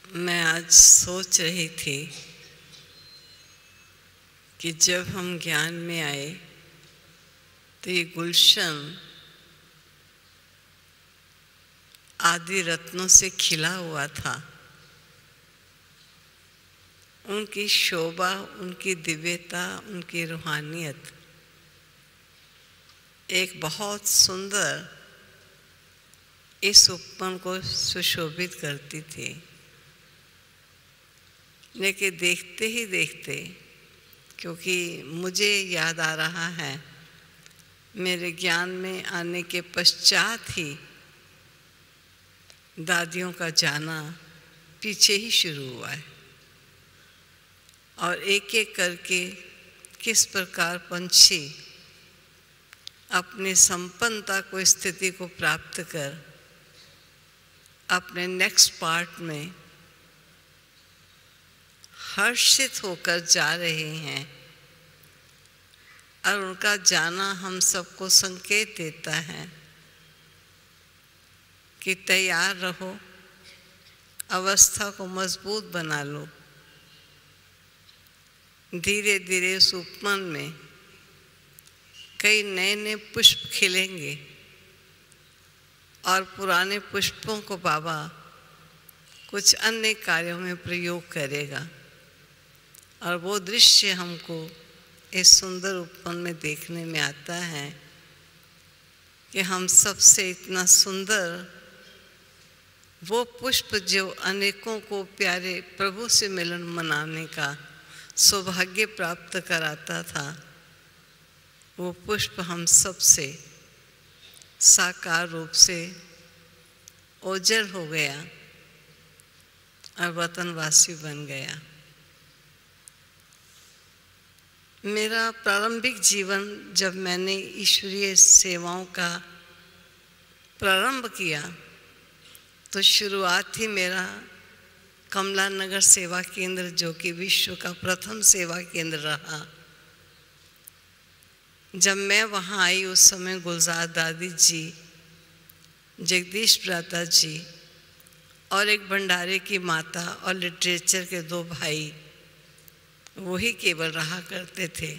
मैं आज सोच रही थी कि जब हम ज्ञान में आए तो ये गुलशन आदि रत्नों से खिला हुआ था। उनकी शोभा, उनकी दिव्यता, उनकी रूहानियत एक बहुत सुंदर इस उपवन को सुशोभित करती थी। लेकिन देखते ही देखते, क्योंकि मुझे याद आ रहा है मेरे ज्ञान में आने के पश्चात ही दादियों का जाना पीछे ही शुरू हुआ है, और एक एक करके किस प्रकार पंछी अपनी संपन्नता को, स्थिति को प्राप्त कर अपने नेक्स्ट पार्ट में हर्षित होकर जा रहे हैं, और उनका जाना हम सबको संकेत देता है कि तैयार रहो, अवस्था को मजबूत बना लो। धीरे धीरे उस उपवन में कई नए नए पुष्प खिलेंगे और पुराने पुष्पों को बाबा कुछ अन्य कार्यों में प्रयोग करेगा, और वो दृश्य हमको इस सुंदर उपवन में देखने में आता है कि हम सबसे इतना सुंदर वो पुष्प जो अनेकों को प्यारे प्रभु से मिलन मनाने का सौभाग्य प्राप्त कराता था, वो पुष्प हम सबसे साकार रूप से ओझल हो गया और वतनवासी बन गया। मेरा प्रारंभिक जीवन, जब मैंने ईश्वरीय सेवाओं का प्रारंभ किया, तो शुरुआत ही मेरा कमला नगर सेवा केंद्र, जो कि विश्व का प्रथम सेवा केंद्र रहा। जब मैं वहाँ आई उस समय गुलजार दादी जी, जगदीश भ्राता जी और एक भंडारे की माता और लिटरेचर के दो भाई, वही केवल रहा करते थे।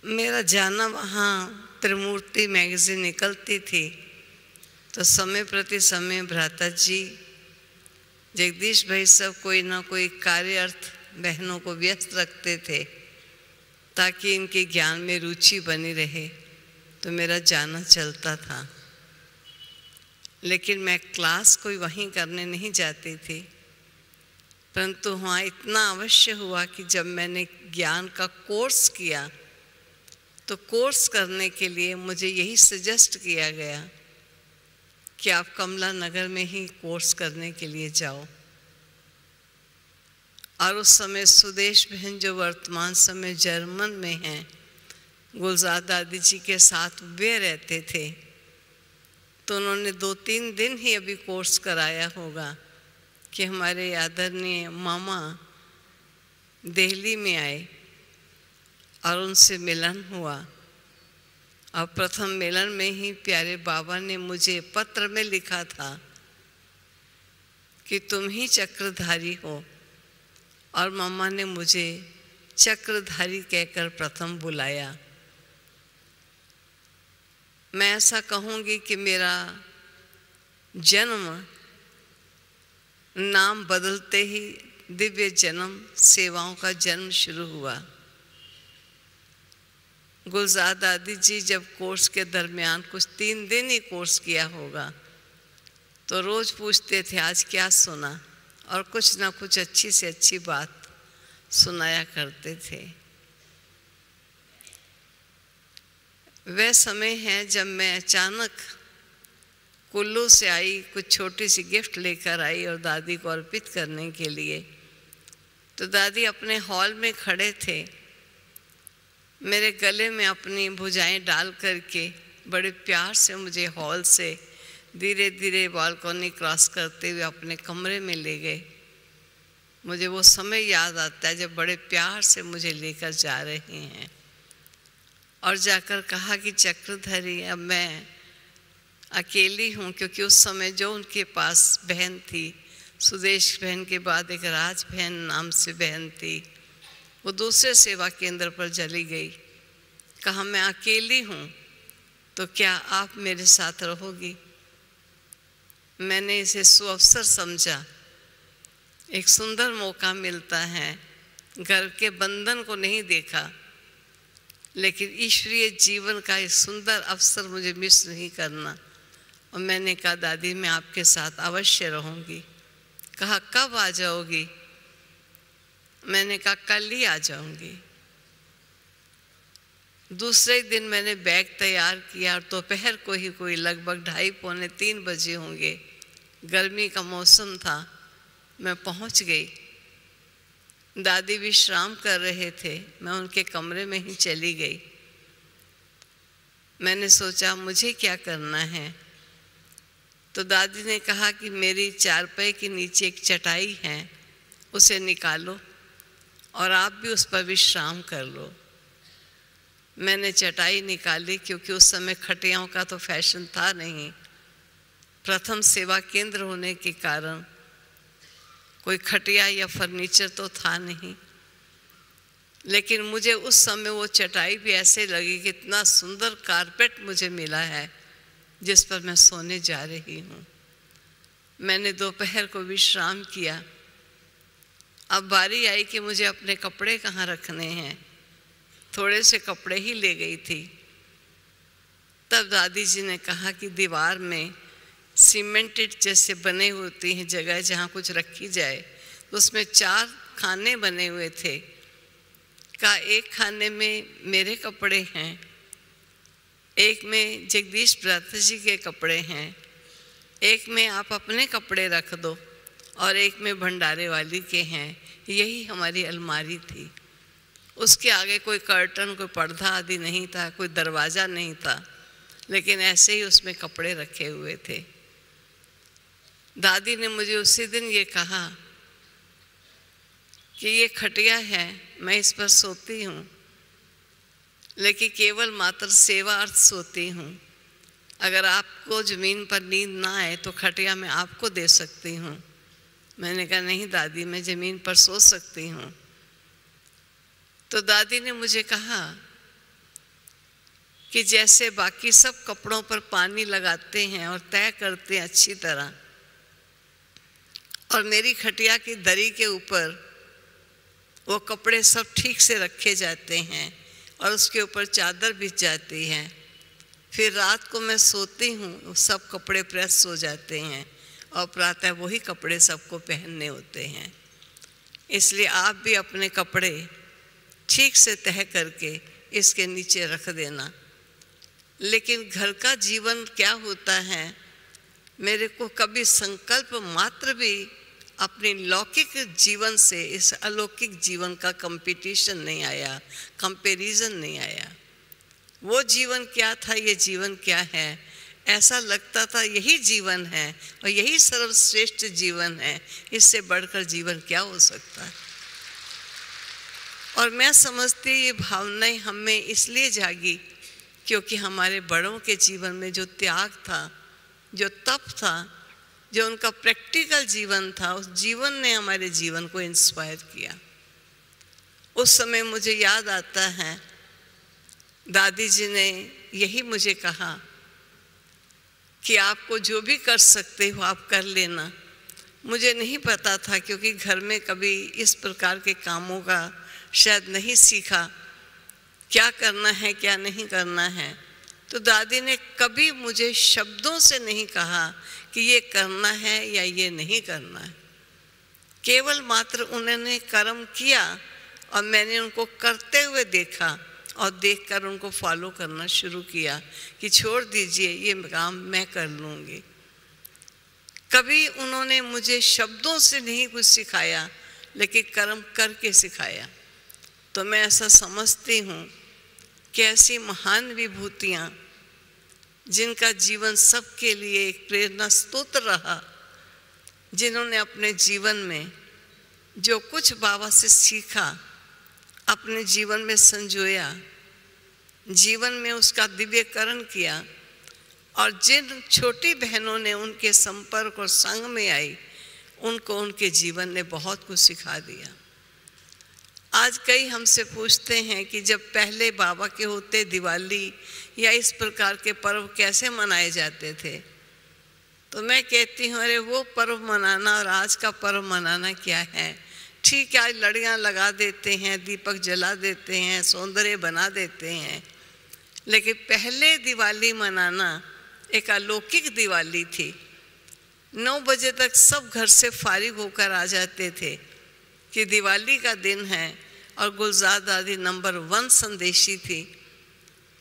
मेरा जाना वहाँ त्रिमूर्ति मैगजीन निकलती थी, तो समय प्रति समय भ्राता जी, जगदीश भाई सब कोई ना कोई कार्य अर्थ बहनों को व्यस्त रखते थे ताकि इनके ज्ञान में रुचि बनी रहे, तो मेरा जाना चलता था। लेकिन मैं क्लास कोई वहीं करने नहीं जाती थी, परंतु वहाँ इतना अवश्य हुआ कि जब मैंने ज्ञान का कोर्स किया, तो कोर्स करने के लिए मुझे यही सजेस्ट किया गया कि आप कमला नगर में ही कोर्स करने के लिए जाओ। और उस समय सुदेश बहन, जो वर्तमान समय जर्मन में हैं, गुलजार दादी जी के साथ वे रहते थे, तो उन्होंने 2-3 दिन ही अभी कोर्स कराया होगा कि हमारे आदरणीय मामा दिल्ली में आए और उनसे मिलन हुआ। और प्रथम मिलन में ही प्यारे बाबा ने मुझे पत्र में लिखा था कि तुम ही चक्रधारी हो, और मामा ने मुझे चक्रधारी कहकर प्रथम बुलाया। मैं ऐसा कहूँगी कि मेरा जन्म नाम बदलते ही दिव्य जन्म सेवाओं का जन्म शुरू हुआ। गुलजार दादी जी जब कोर्स के दरमियान कुछ 3 दिन ही कोर्स किया होगा, तो रोज़ पूछते थे आज क्या सुना, और कुछ ना कुछ अच्छी से अच्छी बात सुनाया करते थे। वह समय है जब मैं अचानक कुल्लू से आई, कुछ छोटी सी गिफ्ट लेकर आई और दादी को अर्पित करने के लिए। तो दादी अपने हॉल में खड़े थे, मेरे गले में अपनी भुजाएं डाल करके बड़े प्यार से मुझे हॉल से धीरे धीरे बालकनी क्रॉस करते हुए अपने कमरे में ले गए। मुझे वो समय याद आता है जब बड़े प्यार से मुझे लेकर जा रहे हैं, और जाकर कहा कि चक्रधारी, अब मैं अकेली हूँ, क्योंकि उस समय जो उनके पास बहन थी, सुदेश बहन के बाद एक राज बहन नाम से बहन थी, वो दूसरे सेवा केंद्र पर चली गई। कहा मैं अकेली हूँ, तो क्या आप मेरे साथ रहोगी? मैंने इसे सुअवसर समझा। एक सुंदर मौका मिलता है, घर के बंधन को नहीं देखा, लेकिन ईश्वरीय जीवन का एक सुंदर अवसर मुझे मिस नहीं करना। और मैंने कहा दादी मैं आपके साथ अवश्य रहूँगी। कहा कब आ जाओगी? मैंने कहा कल ही आ जाऊँगी। दूसरे दिन मैंने बैग तैयार किया और दोपहर को ही कोई लगभग 2:30-3 बजे होंगे, गर्मी का मौसम था, मैं पहुंच गई। दादी विश्राम कर रहे थे, मैं उनके कमरे में ही चली गई। मैंने सोचा मुझे क्या करना है, तो दादी ने कहा कि मेरी चारपाई के नीचे एक चटाई है, उसे निकालो और आप भी उस पर विश्राम कर लो। मैंने चटाई निकाली, क्योंकि उस समय खटियाओं का तो फैशन था नहीं, प्रथम सेवा केंद्र होने के कारण कोई खटिया या फर्नीचर तो था नहीं। लेकिन मुझे उस समय वो चटाई भी ऐसे लगी कि इतना सुंदर कारपेट मुझे मिला है जिस पर मैं सोने जा रही हूँ। मैंने दोपहर को विश्राम किया। अब बारी आई कि मुझे अपने कपड़े कहाँ रखने हैं, थोड़े से कपड़े ही ले गई थी। तब दादी जी ने कहा कि दीवार में सीमेंटेड जैसे बने होती हैं जगह जहाँ कुछ रखी जाए, तो उसमें 4 खाने बने हुए थे। का एक खाने में मेरे कपड़े हैं, एक में जगदीश भ्राता जी के कपड़े हैं, एक में आप अपने कपड़े रख दो और एक में भंडारे वाली के हैं। यही हमारी अलमारी थी। उसके आगे कोई कर्टन, कोई पर्दा आदि नहीं था, कोई दरवाज़ा नहीं था, लेकिन ऐसे ही उसमें कपड़े रखे हुए थे। दादी ने मुझे उसी दिन ये कहा कि ये खटिया है, मैं इस पर सोती हूँ, लेकिन केवल मात्र सेवार्थ सोती हूँ। अगर आपको ज़मीन पर नींद ना आए तो खटिया मैं आपको दे सकती हूँ। मैंने कहा नहीं दादी, मैं ज़मीन पर सो सकती हूँ। तो दादी ने मुझे कहा कि जैसे बाकी सब कपड़ों पर पानी लगाते हैं और तय करते हैं अच्छी तरह, और मेरी खटिया की दरी के ऊपर वो कपड़े सब ठीक से रखे जाते हैं और उसके ऊपर चादर बिछ जाती है, फिर रात को मैं सोती हूँ, सब कपड़े प्रेस हो जाते हैं और प्रातः वही कपड़े सबको पहनने होते हैं। इसलिए आप भी अपने कपड़े ठीक से तह करके इसके नीचे रख देना। लेकिन घर का जीवन क्या होता है, मेरे को कभी संकल्प मात्र भी अपने लौकिक जीवन से इस अलौकिक जीवन का कंपटीशन नहीं आया, कंपैरिजन नहीं आया। वो जीवन क्या था, ये जीवन क्या है, ऐसा लगता था यही जीवन है और यही सर्वश्रेष्ठ जीवन है, इससे बढ़कर जीवन क्या हो सकता है। और मैं समझती ये भावनाएं हमें इसलिए जागी क्योंकि हमारे बड़ों के जीवन में जो त्याग था, जो तप था, जो उनका प्रैक्टिकल जीवन था, उस जीवन ने हमारे जीवन को इंस्पायर किया। उस समय मुझे याद आता है दादी जी ने यही मुझे कहा कि आपको जो भी कर सकते हो आप कर लेना। मुझे नहीं पता था, क्योंकि घर में कभी इस प्रकार के कामों का शायद नहीं सीखा, क्या करना है क्या नहीं करना है। तो दादी ने कभी मुझे शब्दों से नहीं कहा कि ये करना है या ये नहीं करना है। केवल मात्र उन्होंने कर्म किया और मैंने उनको करते हुए देखा और देखकर उनको फॉलो करना शुरू किया कि छोड़ दीजिए, ये काम मैं कर लूँगी। कभी उन्होंने मुझे शब्दों से नहीं कुछ सिखाया, लेकिन कर्म करके सिखाया। तो मैं ऐसा समझती हूँ कि ऐसी महान विभूतियाँ जिनका जीवन सबके लिए एक प्रेरणा स्रोत रहा, जिन्होंने अपने जीवन में जो कुछ बाबा से सीखा अपने जीवन में संजोया, जीवन में उसका दिव्यकरण किया, और जिन छोटी बहनों ने उनके संपर्क और संग में आई, उनको उनके जीवन ने बहुत कुछ सिखा दिया। आज कई हमसे पूछते हैं कि जब पहले बाबा के होते दिवाली या इस प्रकार के पर्व कैसे मनाए जाते थे, तो मैं कहती हूँ अरे वो पर्व मनाना और आज का पर्व मनाना क्या है। ठीक है, आज लड़ियाँ लगा देते हैं, दीपक जला देते हैं, सौंदर्य बना देते हैं, लेकिन पहले दिवाली मनाना एक अलौकिक दिवाली थी। 9 बजे तक सब घर से फारिग होकर आ जाते थे कि दिवाली का दिन है, और गुलजार दादी नंबर 1 संदेशी थी।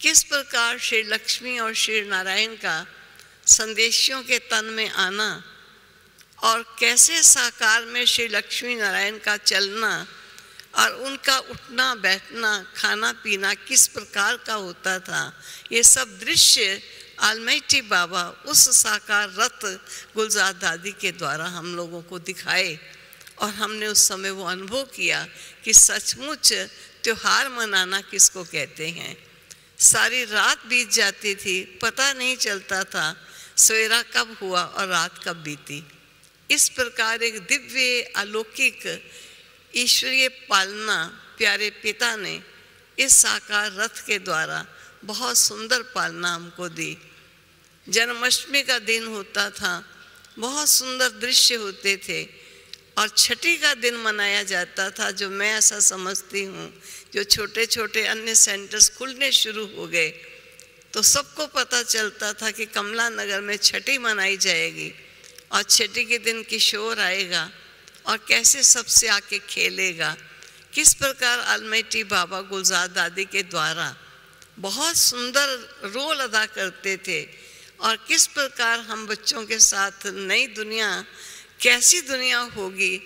किस प्रकार श्री लक्ष्मी और श्री नारायण का संदेशियों के तन में आना और कैसे साकार में श्री लक्ष्मी नारायण का चलना और उनका उठना बैठना खाना पीना किस प्रकार का होता था, ये सब दृश्य ऑलमाइटी बाबा उस साकार रथ गुलजार दादी के द्वारा हम लोगों को दिखाए, और हमने उस समय वो अनुभव किया कि सचमुच त्योहार मनाना किसको कहते हैं। सारी रात बीत जाती थी, पता नहीं चलता था सवेरा कब हुआ और रात कब बीती। इस प्रकार एक दिव्य अलौकिक ईश्वरीय पालना प्यारे पिता ने इस साकार रथ के द्वारा बहुत सुंदर पालना हमको दी। जन्माष्टमी का दिन होता था, बहुत सुंदर दृश्य होते थे, और छठी का दिन मनाया जाता था, जो मैं ऐसा समझती हूँ, जो छोटे छोटे अन्य सेंटर्स खुलने शुरू हो गए तो सबको पता चलता था कि कमला नगर में छठी मनाई जाएगी, और छठी के दिन किशोर आएगा और कैसे सबसे आके खेलेगा। किस प्रकार ऑलमाइटी बाबा गुलजार दादी के द्वारा बहुत सुंदर रोल अदा करते थे, और किस प्रकार हम बच्चों के साथ नई दुनिया, कैसी दुनिया होगी,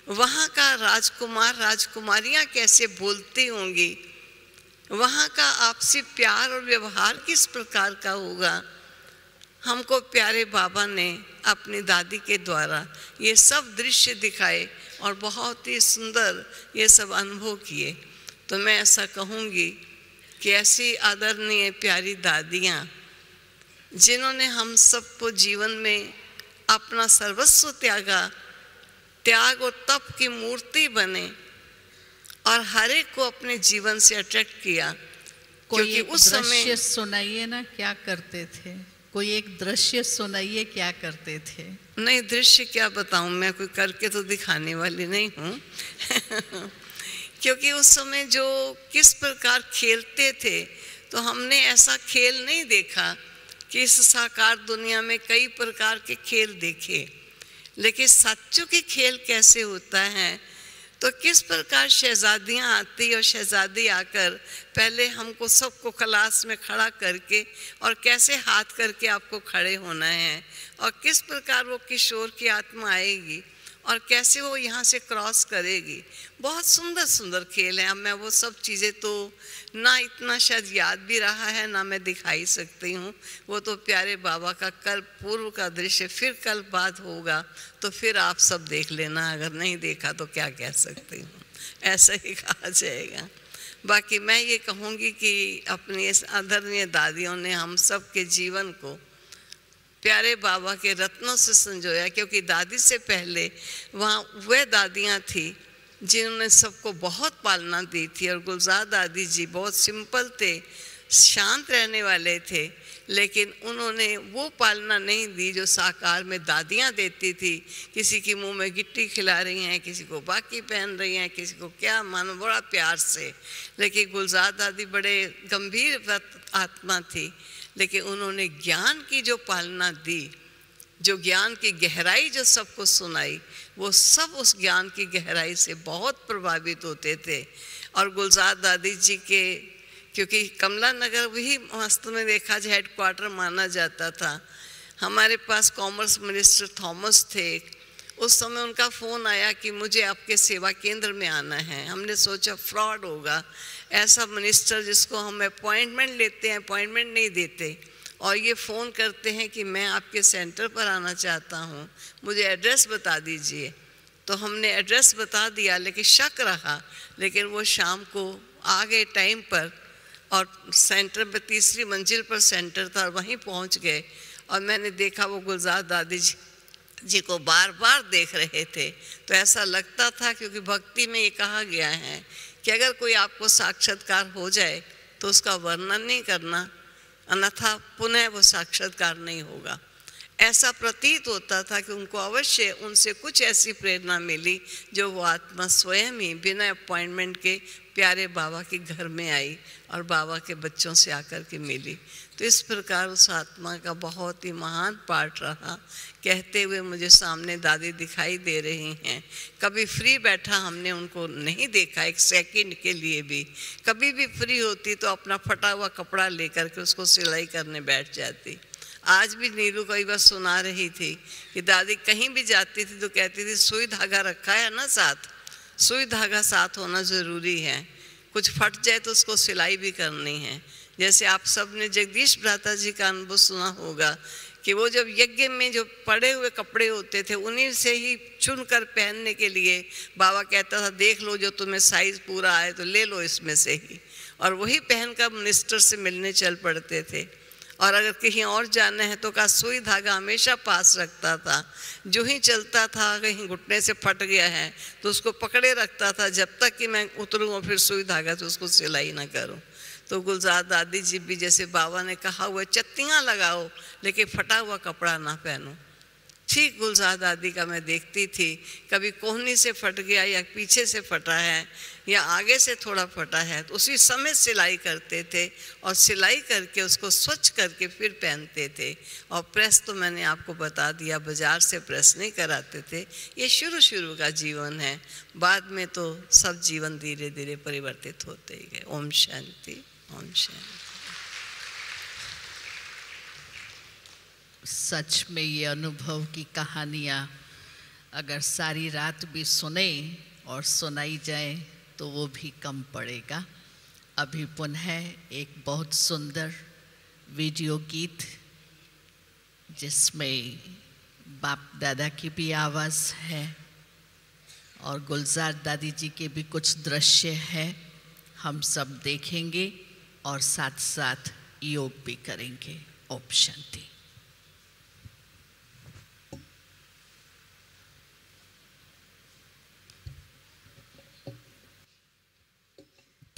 वहाँ का राजकुमार राजकुमारियाँ कैसे बोलती होंगी, वहाँ का आपसी प्यार और व्यवहार किस प्रकार का होगा, हमको प्यारे बाबा ने अपनी दादी के द्वारा ये सब दृश्य दिखाए और बहुत ही सुंदर ये सब अनुभव किए। तो मैं ऐसा कहूँगी कि ऐसी आदरणीय प्यारी दादियाँ, जिन्होंने हम सबको जीवन में अपना सर्वस्व त्यागा, त्याग और तप की मूर्ति बने और हर एक को अपने जीवन से अट्रैक्ट किया। कोई एक उस दृश्य सुनाइए ना, क्या करते थे? कोई एक दृश्य सुनाइए, क्या करते थे? नहीं, दृश्य क्या बताऊं, मैं कोई करके तो दिखाने वाली नहीं हूँ क्योंकि उस समय जो किस प्रकार खेलते थे, तो हमने ऐसा खेल नहीं देखा कि इस साकार दुनिया में कई प्रकार के खेल देखे, लेकिन सच्चों के खेल कैसे होता है, तो किस प्रकार शहजादियाँ आती और शहजादी आकर पहले हमको सबको क्लास में खड़ा करके और कैसे हाथ करके आपको खड़े होना है, और किस प्रकार वो किशोर की आत्मा आएगी और कैसे वो यहाँ से क्रॉस करेगी। बहुत सुंदर सुंदर खेल हैं। अब मैं वो सब चीज़ें तो ना इतना शायद याद भी रहा है, ना मैं दिखाई सकती हूँ। वो तो प्यारे बाबा का कल पूर्व का दृश्य फिर कल बाद होगा, तो फिर आप सब देख लेना, अगर नहीं देखा तो क्या कह सकती हूँ, ऐसा ही कहा जाएगा। बाकी मैं ये कहूँगी कि अपनी इस आदरणीय दादियों ने हम सब के जीवन को प्यारे बाबा के रत्नों से संजोया, क्योंकि दादी से पहले वहाँ वह दादियाँ थी जिन्होंने सबको बहुत पालना दी थी, और गुलजार दादी जी बहुत सिंपल थे, शांत रहने वाले थे, लेकिन उन्होंने वो पालना नहीं दी जो साकार में दादियाँ देती थी। किसी की मुंह में गिट्टी खिला रही हैं, किसी को बाकी पहन रही हैं, किसी को क्या मानो, बड़ा प्यार से। लेकिन गुलजार दादी बड़े गंभीर आत्मा थी, लेकिन उन्होंने ज्ञान की जो पालना दी, जो ज्ञान की गहराई जो सबको सुनाई, वो सब उस ज्ञान की गहराई से बहुत प्रभावित होते थे। और गुलजार दादी जी के, क्योंकि कमला नगर वही वास्तव में देखा जाए हेडक्वार्टर माना जाता था। हमारे पास कॉमर्स मिनिस्टर थॉमस थे, उस समय उनका फ़ोन आया कि मुझे आपके सेवा केंद्र में आना है। हमने सोचा फ्रॉड होगा, ऐसा मिनिस्टर जिसको हम अपॉइंटमेंट लेते हैं, अपॉइंटमेंट नहीं देते, और ये फ़ोन करते हैं कि मैं आपके सेंटर पर आना चाहता हूँ, मुझे एड्रेस बता दीजिए। तो हमने एड्रेस बता दिया, लेकिन शक रहा, लेकिन वो शाम को आ गए टाइम पर, और सेंटर पे तीसरी मंजिल पर सेंटर था और वहीं पहुंच गए और मैंने देखा वो गुलजार दादी जी को बार बार देख रहे थे। तो ऐसा लगता था, क्योंकि भक्ति में ये कहा गया है कि अगर कोई आपको साक्षात्कार हो जाए तो उसका वर्णन नहीं करना, अन्यथा पुनः वो साक्षात्कार नहीं होगा। ऐसा प्रतीत होता था कि उनको अवश्य उनसे कुछ ऐसी प्रेरणा मिली जो वो आत्मा स्वयं ही बिना अपॉइंटमेंट के प्यारे बाबा के घर में आई और बाबा के बच्चों से आकर के मिली। तो इस प्रकार उस आत्मा का बहुत ही महान पार्ट रहा। कहते हुए मुझे सामने दादी दिखाई दे रही हैं। कभी फ्री बैठा हमने उनको नहीं देखा एक सेकंड के लिए भी। कभी भी फ्री होती तो अपना फटा हुआ कपड़ा लेकर के उसको सिलाई करने बैठ जाती। आज भी नीलू कई बार सुना रही थी कि दादी कहीं भी जाती थी तो कहती थी सुई धागा रखा है ना साथ, सुई धागा साथ होना ज़रूरी है, कुछ फट जाए तो उसको सिलाई भी करनी है। जैसे आप सब ने जगदीश भ्राता जी का अनुभव सुना होगा कि वो जब यज्ञ में जो पड़े हुए कपड़े होते थे उन्हीं से ही चुन कर पहनने के लिए बाबा कहता था देख लो जो तुम्हें साइज़ पूरा आए तो ले लो इसमें से ही, और वही पहनकर मिनिस्टर से मिलने चल पड़ते थे। और अगर कहीं और जाना है तो का सुई धागा हमेशा पास रखता था। जो ही चलता था कहीं घुटने से फट गया है तो उसको पकड़े रखता था जब तक कि मैं उतरूँ और फिर सुई धागा से उसको सिलाई ना करूँ। तो गुलजार दादी जी भी जैसे बाबा ने कहा हुआ चत्तियाँ लगाओ लेकिन फटा हुआ कपड़ा ना पहनो, ठीक गुलजार दादी का मैं देखती थी। कभी कोहनी से फट गया या पीछे से फटा है या आगे से थोड़ा फटा है तो उसी समय सिलाई करते थे और सिलाई करके उसको स्वच्छ करके फिर पहनते थे। और प्रेस तो मैंने आपको बता दिया, बाजार से प्रेस नहीं कराते थे। ये शुरू का जीवन है, बाद में तो सब जीवन धीरे धीरे परिवर्तित होते ही गए। ओम शांति, ओम शांति। सच में ये अनुभव की कहानियाँ अगर सारी रात भी सुने और सुनाई जाए तो वो भी कम पड़ेगा। अभी पुनः एक बहुत सुंदर वीडियो गीत जिसमें बाप दादा की भी आवाज़ है और गुलजार दादी जी के भी कुछ दृश्य है, हम सब देखेंगे और साथ साथ योग भी करेंगे। ओम शांति।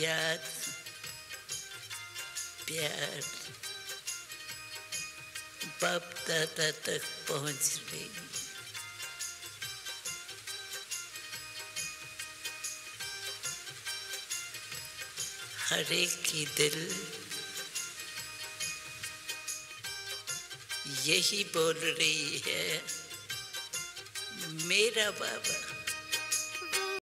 याद प्यार बाप दादा तक पहुँच रही। हर एक की दिल यही बोल रही है, मेरा बाबा